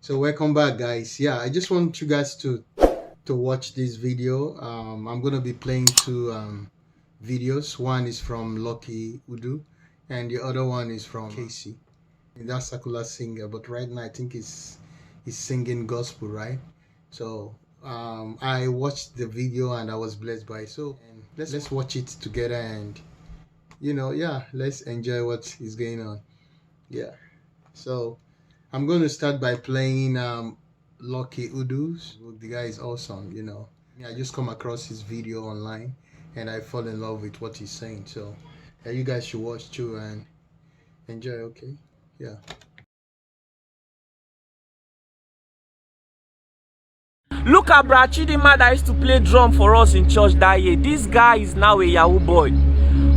So welcome back, guys. Yeah, I just want you guys to watch this video. I'm gonna be playing two videos. One is from Lucky Udu, and the other one is from Kcee. That secular singer, but right now I think he's singing gospel, right? So I watched the video and I was blessed by it. So and let's watch it together, and yeah, let's enjoy what is going on. Yeah. So I'm going to start by playing Lucky Udu's. The guy is awesome. Yeah, I just come across his video online and I fall in love with what he's saying. So yeah, you guys should watch too and enjoy, okay? Yeah. Look at Brad Chidima that used to play drum for us in church that year. This guy is now a Yahoo boy.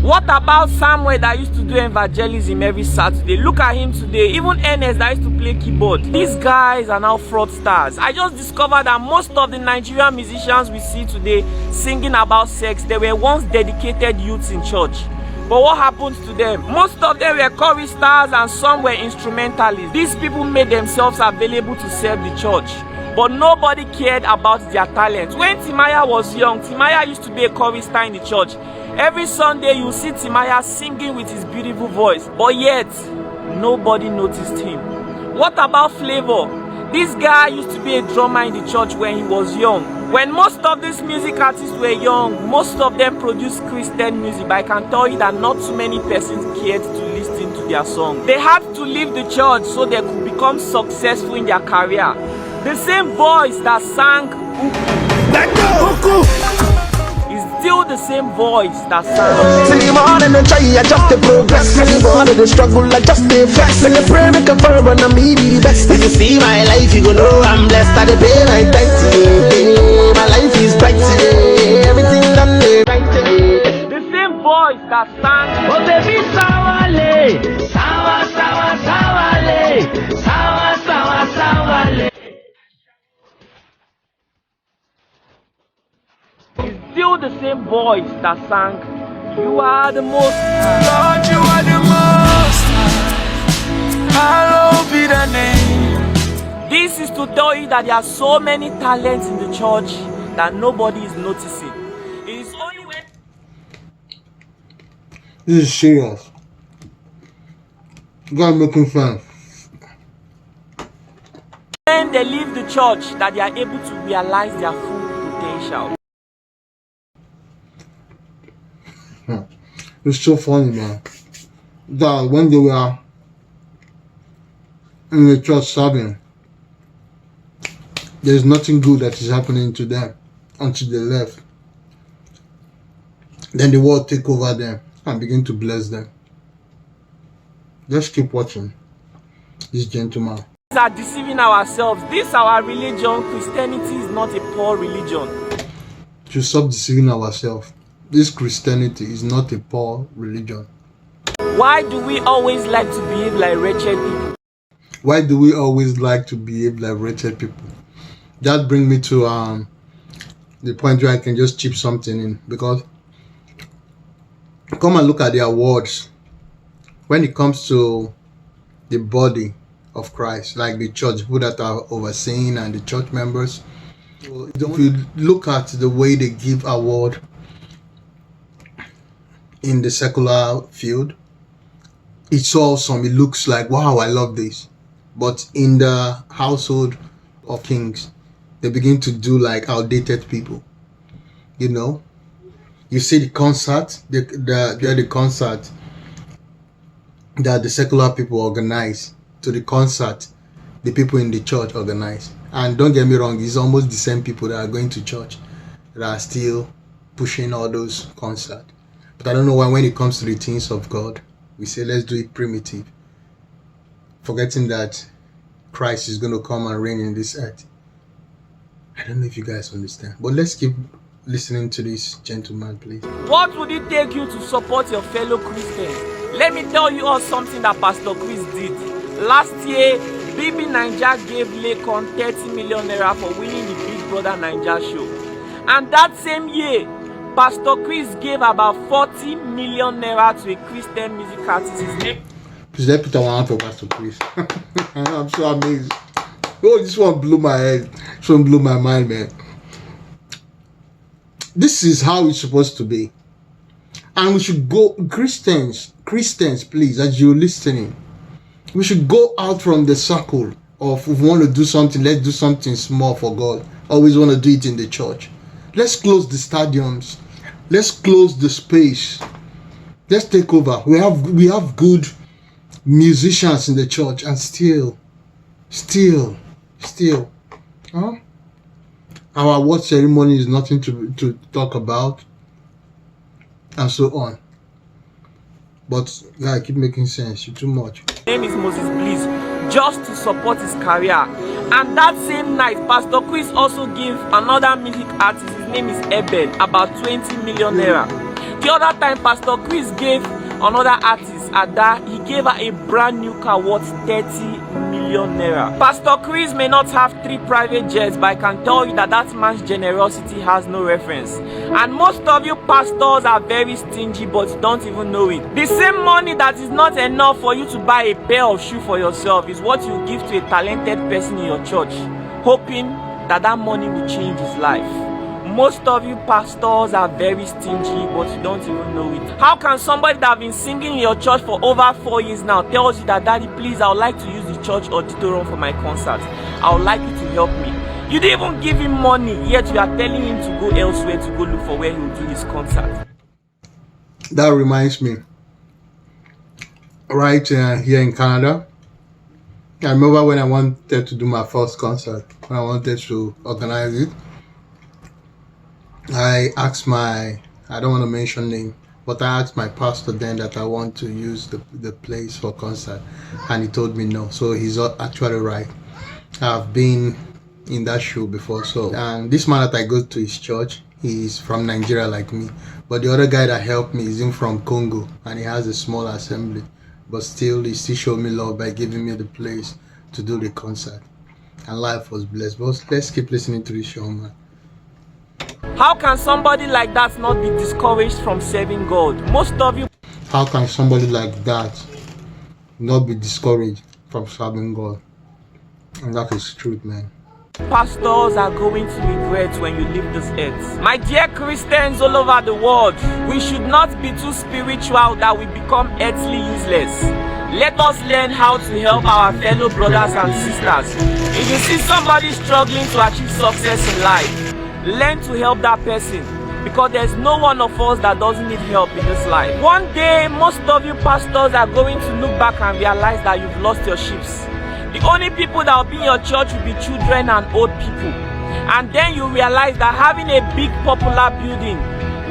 What about Samuel that used to do evangelism every Saturday? Look at him today. Even Ernest that used to play keyboard. These guys are now fraudsters. I just discovered that most of the Nigerian musicians we see today singing about sex, they were once dedicated youths in church. But what happens to them? Most of them were choristers and some were instrumentalists. These people made themselves available to serve the church, but nobody cared about their talent. When Timaya was young, Timaya used to be a chorister in the church. Every Sunday you see Timaya singing with his beautiful voice, but yet nobody noticed him. What about Flavor? This guy used to be a drummer in the church when he was young. When most of these music artists were young, most of them produced Christian music, but I can tell you that not too many persons cared to listen to their song. They had to leave the church so they could become successful in their career. The same voice that sang is still the same voice that sang. See you all in the try, adjust the progress. See you all in the struggle, adjust the flex. When the prayer make a firm and I'm the best. If you see my life, you go know I'm blessed. I pay my thanks today. My life is bright today. Everything done right today. The same voice that sang. Oh, baby, sawale, sawa, sawa, sawale, sawa, sawa, sawale. Still the same voice that sang, "You are the most Lord, you are the most high. Hallowed be the name. This is to tell you that there are so many talents in the church that nobody is noticing. It is only when This is serious. God making fun. they leave the church that they are able to realize their full potential. It's so funny, man. That when they were in the church serving, there's nothing good that is happening to them until they left. Then the world take over them and begin to bless them. Just keep watching this gentleman. We are deceiving ourselves. This our religion. Christianity is not a poor religion. To stop deceiving ourselves. This Christianity is not a poor religion. Why do we always like to behave like wretched people? Why do we always like to behave like wretched people? That brings me to the point where I can just chip something in, because come and look at the awards when it comes to the body of Christ, like the church, people that are overseeing and the church members. If you look at the way they give award in the secular field, it's awesome. It looks like, wow, I love this. But in the household of kings, they begin to do like outdated people. You see the concert, the concert that the secular people organize to the concert the people in the church organize. And don't get me wrong, it's almost the same people that are going to church that are still pushing all those concerts. But I don't know why when it comes to the things of God, we say let's do it primitive, forgetting that Christ is going to come and reign in this earth. I don't know if you guys understand, but let's keep listening to this gentleman, please. What would it take you to support your fellow Christians? Let me tell you all something that Pastor Chris did. Last year, BB Naija gave Lekon 30 million naira for winning the Big Brother Naija show. And that same year, Pastor Chris gave about 40 million naira to a Christian music artist. His name. Please let put one for Pastor Chris. I'm so amazed. Oh, this one blew my head. This one blew my mind, man. This is how it's supposed to be. And we should go, Christians, please, as you're listening, we should go out from the circle of, if we want to do something, let's do something small for God. Always want to do it in the church. Let's close the stadiums. Let's close the space. Let's take over. We have good musicians in the church, and still, huh? Our award ceremony is nothing to talk about, and so on. But yeah, keep making sense. You're too much. His name is Moses Bliss, just to support his career. And that same night, Pastor Chris also gave another music artist, his name is Eben, about 20 million naira. The other time, Pastor Chris gave another artist, Ada, he gave her a brand new car worth 30 million naira. Pastor Chris may not have 3 private jets, but I can tell you that that man's generosity has no reference. And most of you pastors are very stingy, but don't even know it. The same money that is not enough for you to buy a pair of shoes for yourself is what you give to a talented person in your church, hoping that that money will change his life. Most of you pastors are very stingy, but you don't even know it. How can somebody that have been singing in your church for over 4 years now tells you that, Daddy, please, I would like to use the church auditorium for my concert. I would like you to help me. You didn't even give him money, yet you are telling him to go elsewhere to go look for where he will do his concert. That reminds me, right here in Canada, I remember when I wanted to do my first concert, when I wanted to organize it, I asked I don't want to mention name, but I asked my pastor then that I want to use the place for concert, and he told me no. So he's actually right. I've been in that show before. So, and this man that I go to his church, he's from Nigeria like me, but the other guy that helped me is in from Congo, and he has a small assembly, but still he still showed me love by giving me the place to do the concert, and life was blessed. But let's keep listening to this show, man. How can somebody like that not be discouraged from serving God? Most of you... How can somebody like that not be discouraged from serving God? And that is truth, man. Pastors are going to regret when you leave this earth. My dear Christians all over the world, we should not be too spiritual that we become earthly useless. Let us learn how to help our fellow brothers and sisters. If you see somebody struggling to achieve success in life, learn to help that person, because there's no one of us that doesn't need help in this life. One day, most of you pastors are going to look back and realize that you've lost your sheep. The only people that will be in your church will be children and old people. And then you realize that having a big popular building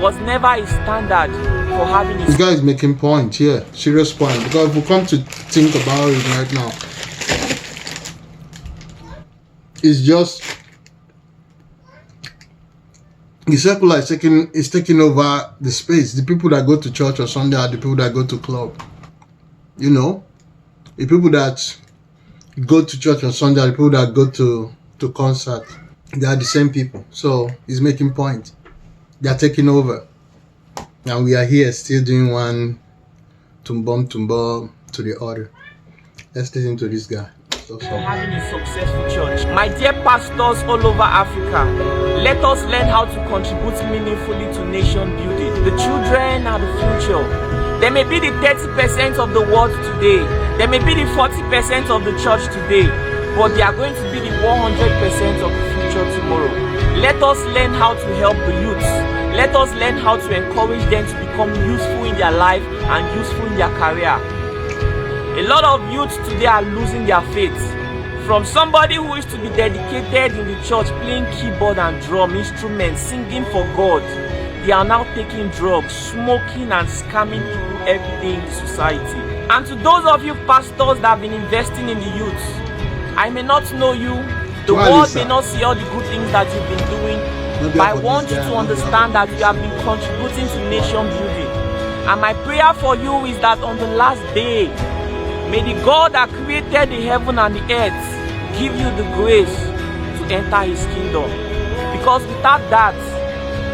was never a standard for having a... This guy is making point here, serious point, because if we come to think about it right now, it's just... the secular is taking over the space. The people that go to church on Sunday are the people that go to club. You know, the people that go to church on Sunday are the people that go to concert. They are the same people. So he's making point. They are taking over, and we are here still doing one tumbum to the other. Let's listen to this guy. Having a successful church. My dear pastors all over Africa, let us learn how to contribute meaningfully to nation building. The children are the future. They may be the 30% of the world today. They may be the 40% of the church today, but they are going to be the 100% of the future tomorrow. Let us learn how to help the youths. Let us learn how to encourage them to become useful in their life and useful in their career. A lot of youths today are losing their faith. From somebody who used to be dedicated in the church, playing keyboard and drum instruments, singing for God, they are now taking drugs, smoking and scamming people every day in the society. And to those of you pastors that have been investing in the youths, I may not know you, the world may not see all the good things that you've been doing, but I want you to understand that you have been contributing to nation building. And my prayer for you is that on the last day, may the God that created the heaven and the earth give you the grace to enter his kingdom. Because without that,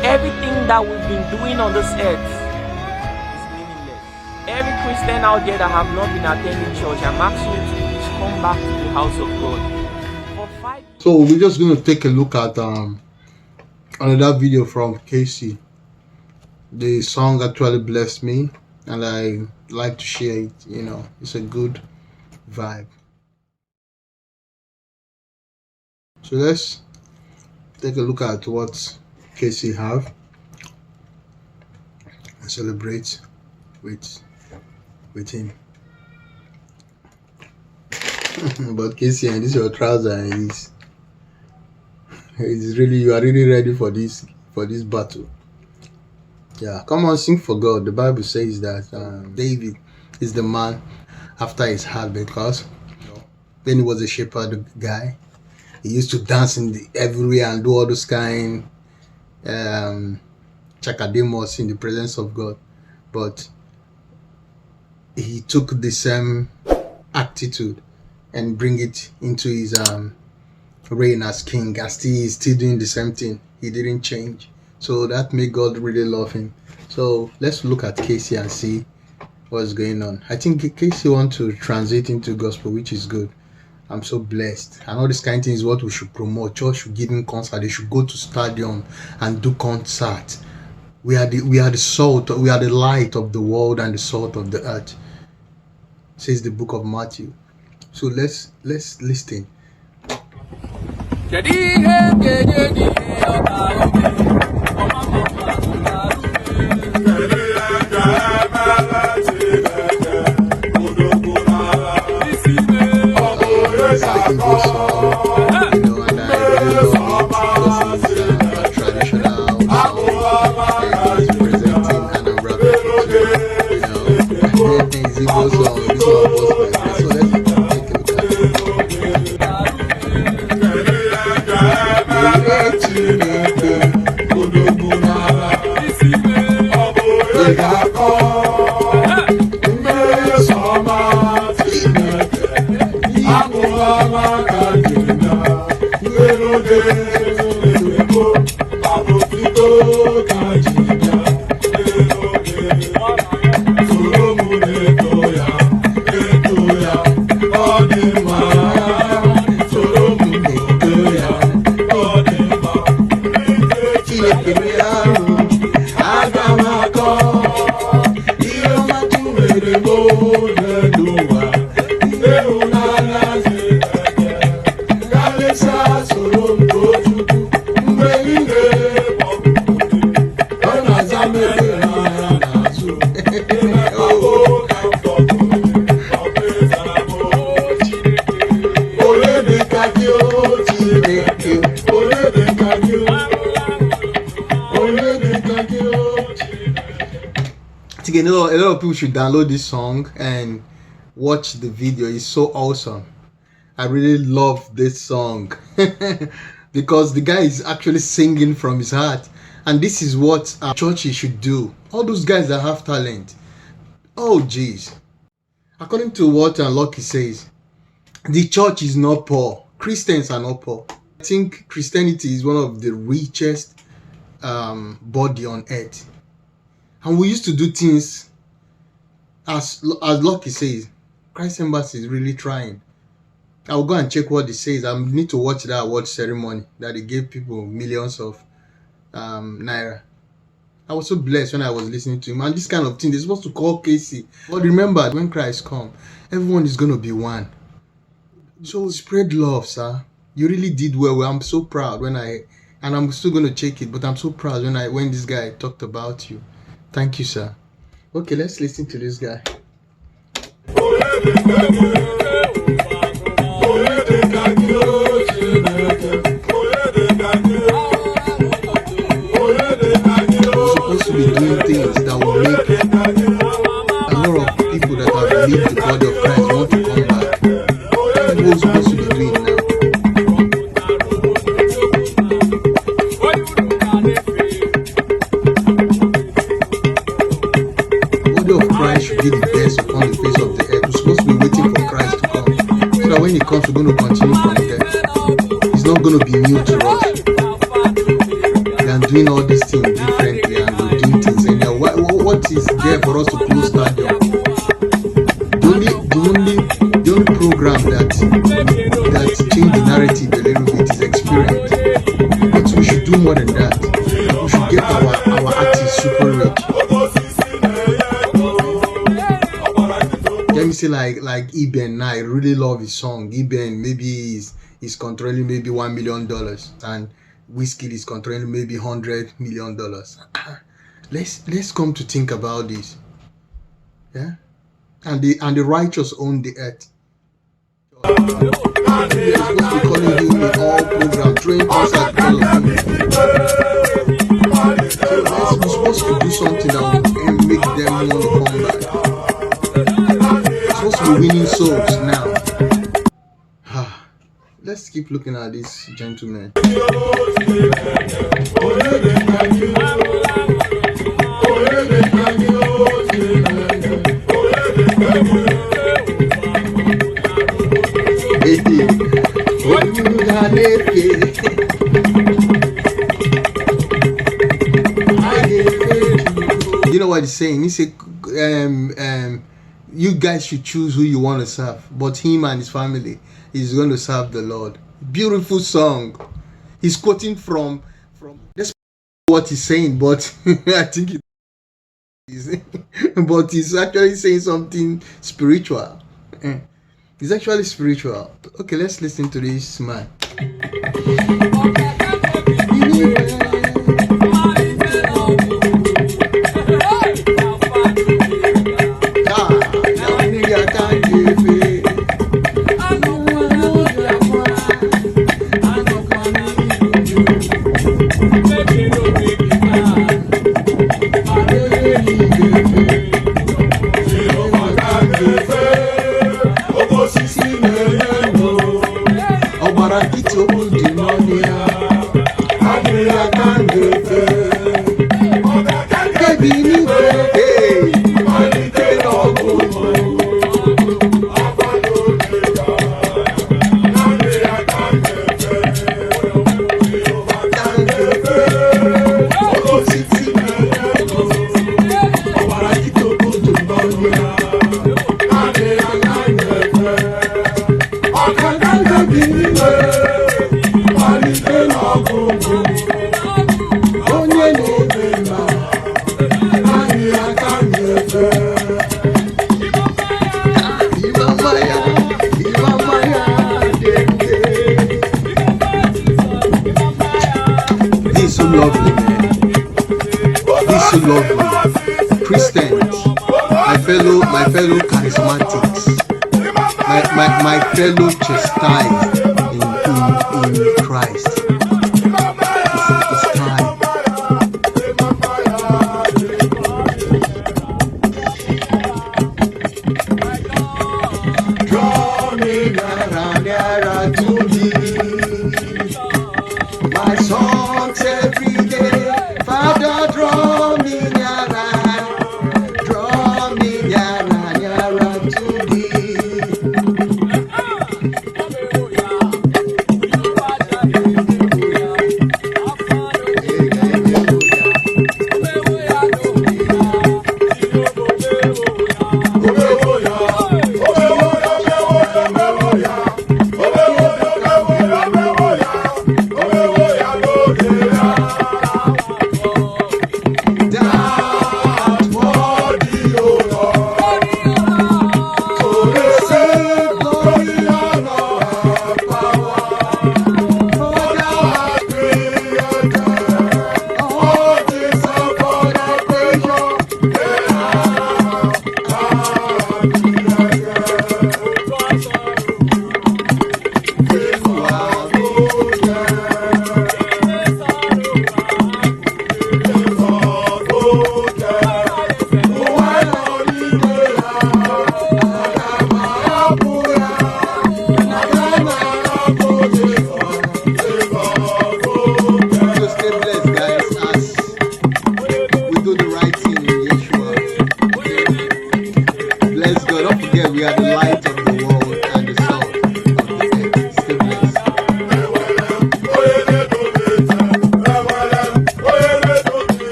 everything that we've been doing on this earth is meaningless. Every Christian out there that have not been attending church, I'm asking you to please come back to the house of God. For So we're just going to take a look at another video from Kcee. The song actually blessed me, and I like to share it. You know, it's a good vibe. So let's take a look at what Kcee have and celebrate with him. But Kcee, and this is your trouser, and it's really, you are really ready for this battle. Yeah, come on, sing for God. The Bible says that David is the man after his heart, because when he was a shepherd guy, he used to dance everywhere and do all those kind chakademos in the presence of God. But he took the same attitude and bring it into his reign as king, and still doing the same thing. He didn't change. So that made God really love him. So let's look at Kcee and see what's going on. I think Kcee wants to transit into gospel, which is good. I'm so blessed. And all this kind of thing is what we should promote. Church should give him concert. They should go to stadium and do concert. We are the salt. We are the light of the world and the salt of the earth, says the book of Matthew. So let's listen. Igbo song, you know, and I really love it because it's a traditional song, and it's presenting Anambra people too, you know. It's Igbo song, this one was my best. So let's take a look at a lot of people should download this song and watch the video. It's so awesome. I really love this song because the guy is actually singing from his heart, and this is what churches should do. All those guys that have talent. Oh geez, according to what Lucky says, the church is not poor. Christians are not poor. I think Christianity is one of the richest body on earth. And we used to do things, as Lucky says, Christ Embassy is really trying. I'll go and check what it says. I need to watch that award ceremony that they gave people millions of naira. I was so blessed when I was listening to him. And this kind of thing, they're supposed to call Kcee. But remember, when Christ comes, everyone is going to be one. So spread love, sir. You really did well. I'm so proud and I'm still going to check it, but I'm so proud when this guy talked about you. Thank you, sir. Okay, let's listen to this guy. We're supposed to be doing things that will make a lot of people that have left the body of Christ want to come back. That's what we're supposed to be doing now. Should be the best upon the face of the earth. We're supposed to be waiting for Christ to come, so that when he comes, we're going to continue from there. It's not going to be new to us. We are doing all these things differently, and we're doing things anyhow. What is there for us to close stadium? The only program that changed the narrative a little bit is more than that. We should get our artists super rich. Let me say like Eben. I really love his song. Eben maybe is controlling maybe $1 million, and Whiskey is controlling maybe $100 million. Let's come to think about this. Yeah, and the righteous own the earth. We are supposed to be calling him in all programs, train concert, all of him. So we're supposed to do something that will make them want to come back. We're supposed to be winning souls now. Let's keep looking at this gentleman. You know what he's saying? He said, you guys should choose who you want to serve, but him and his family is going to serve the Lord. Beautiful song. He's quoting from that's what he's saying, but I think it is. But he's actually saying something spiritual. It's actually spiritual. Okay, let's listen to this man. Lovely, man. This is so lovely. Christians, my fellow charismatics, my fellow chastised.